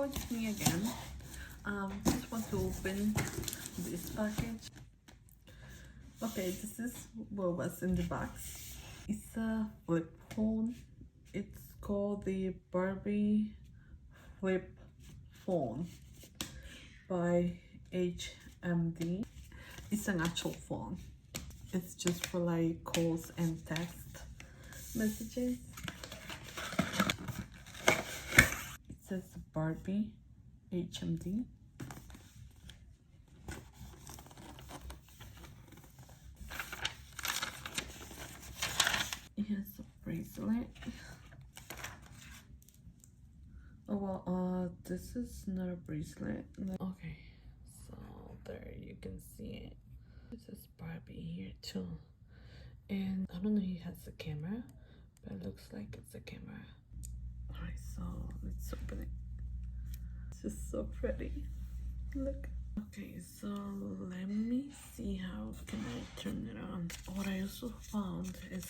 hello, it's me again. Just want to open this package. Okay, this is what was in the box. It's a flip phone. It's called the Barbie flip phone by HMD. It's an actual phone. It's just for like calls and text messages. It says Barbie HMD. It has a bracelet. Oh well, this is not a bracelet. Okay, so there you can see it. It says Barbie here too. And I don't know if it has a camera, but it looks like it's a camera. Alright, so let's open it. It's just so pretty. Look. Okay, so let me see how can I turn it on. What I also found is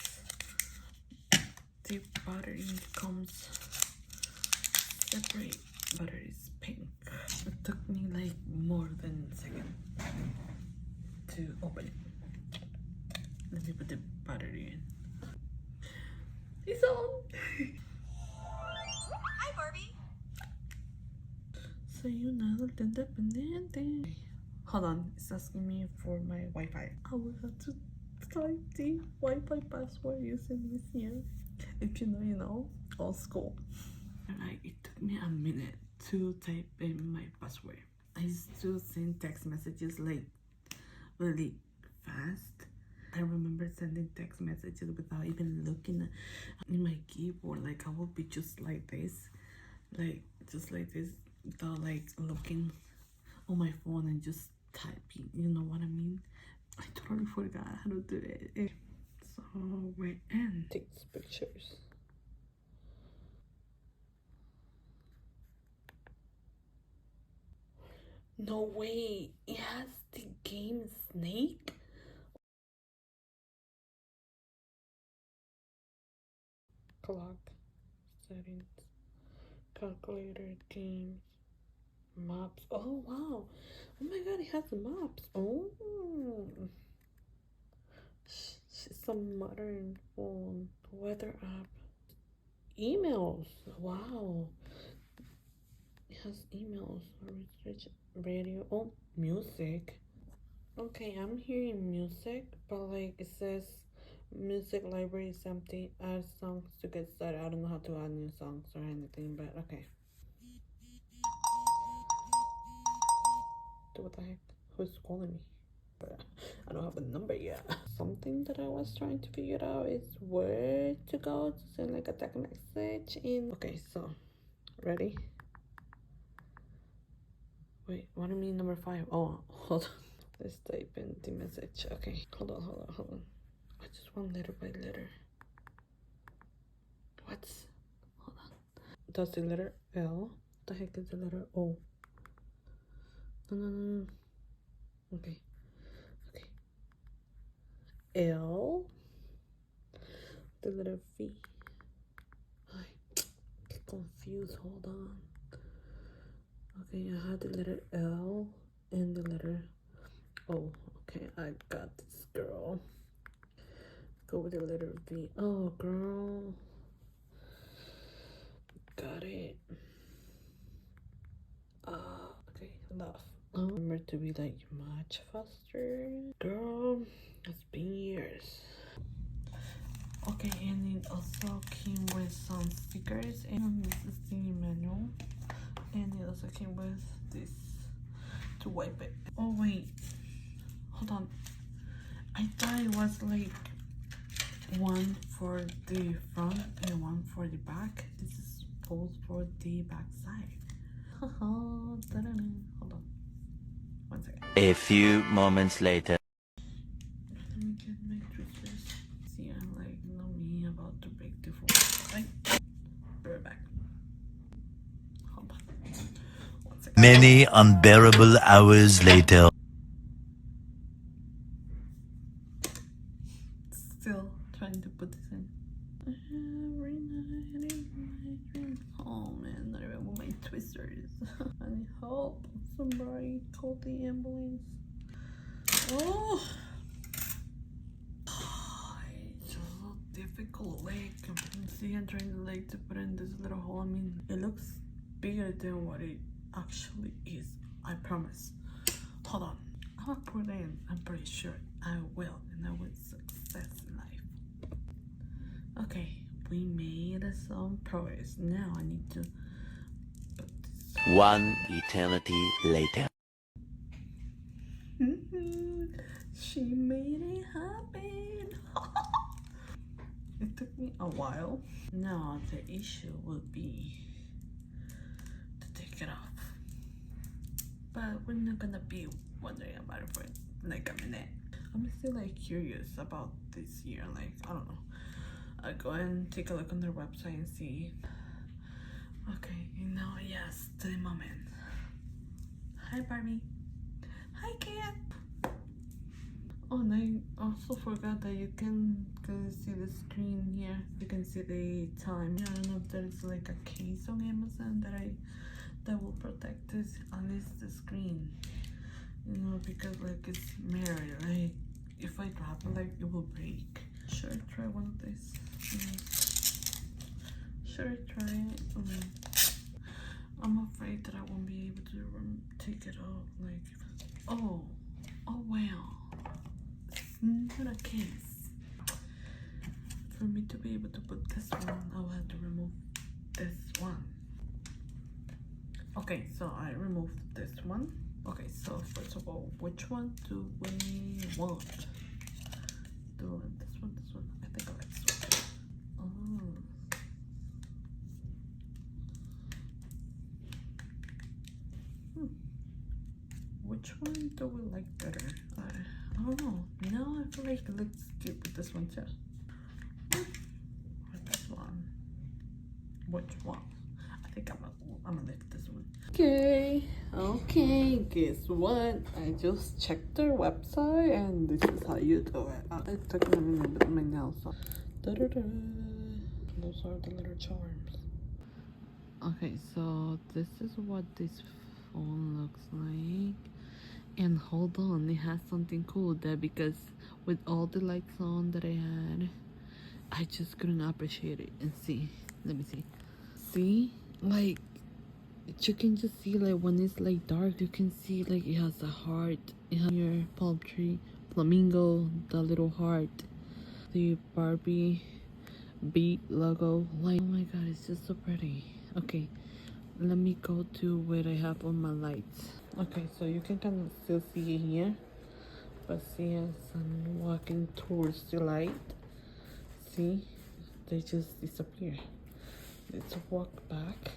the battery comes separate. Battery is pink. It took me like more than a second to open it. Let me put the battery in. It's on! Hi, Barbie! Soy un adulto independiente. Hold on, it's asking me for my Wi-Fi. I will have to type the Wi-Fi password using this here. If you know, you know, old school. Like, it took me a minute to type in my password. I used to send text messages like really fast. I remember sending text messages without even looking in my keyboard. Like I would be just like this, without like looking on my phone and just typing. You know what I mean? I totally forgot how to do it. So we're in. Takes pictures. No way, it has the game Snake? Clock, settings, calculator, games, maps. Oh wow, oh my god, it has maps. Oh, it's a modern phone. Weather app, emails. Wow, it has emails, research, radio. Oh, music. Okay, I'm hearing music, but like it says music library is empty. Add songs to get started. I don't know how to add new songs or anything, but okay. What the heck? Who's calling me? I don't have a number yet. Something that I was trying to figure out is where to go to send like a text message in. Okay, so ready? Wait, what do you mean number 5? Oh, hold on. Let's type in the message. Okay, hold on. I just want letter by letter. What's? Hold on. That's the letter L. What the heck is the letter O? No. Okay. L. The letter V. I get confused. Hold on. Okay, I had the letter L and the letter O. Okay, I got this, girl. Go with the letter V. Oh, girl. Got it. Okay, love. Remember to be like much faster. Girl, it's been years. Okay, and it also came with some stickers, and this is the manual, and it also came with this to wipe it. Oh wait, hold on, I thought it was like one for the front and one for the back. This is both for the back side. Hold on, 1 second. A few moments later. Let me get my tweezers. See, I'm like, know me about to break the phone. Right? Right back. Hold on. 1 second. Many unbearable hours later. Still trying to put this in. Every night in my dreams. Oh man, not even with my twisters. please. I need help. Somebody call the ambulance. Oh, it's so difficult. Like, you can see I'm trying like to put in this little hole. I mean, it looks bigger than what it actually is. I promise. Hold on. I'll put it in. I'm pretty sure I will, and I will success in life. Okay, we made some progress. Now I need to put this. One eternity later. She made it happen. It took me a while. Now the issue will be to take it off. But we're not gonna be wondering about it for like a minute. I'm still like curious about this year. Like, I don't know. I'll go and take a look on their website and see. Okay, and now yes, to the moment. Hi Barbie. Hi cat. Oh, and I also forgot that you can see the screen here. You can see the time. I don't know if there's like a case on Amazon that will protect this, at least the screen. You know, because like it's mirrored, right? If I drop it, like it will break. Should I try one of these? Should I try it? I'm afraid that I won't be able to take it off. Like, oh wow. It's not a case. For me to be able to put this one, I'll have to remove this one. Okay, so I removed this one. Okay, so first of all, which one do we want? This one. I think I like this one. Oh. Which one do we like better? I don't know. Now I feel like it looks cute with this one too. Or this one. Which one? I think I'm gonna like this one. Okay, guess what? I just checked their website and this is how you do it. It took me a minute with my nails on. Those are the little charms. Okay, so this is what this phone looks like. And hold on, it has something cool there because with all the lights on that I had, I just couldn't appreciate it. And see, let me see. See, like you can just see like when it's like dark, you can see like it has a heart. It has your palm tree, flamingo, the little heart, the Barbie beat logo. Like, oh my god, it's just so pretty. Okay, let me go to where I have on my lights. Okay, so you can kind of still see it here, but see as I'm walking towards the light, see, they just disappear. Let's walk back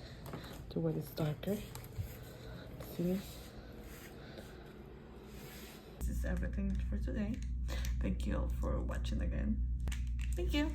to where it's darker. See? This is everything for today. Thank you all for watching again. Thank you.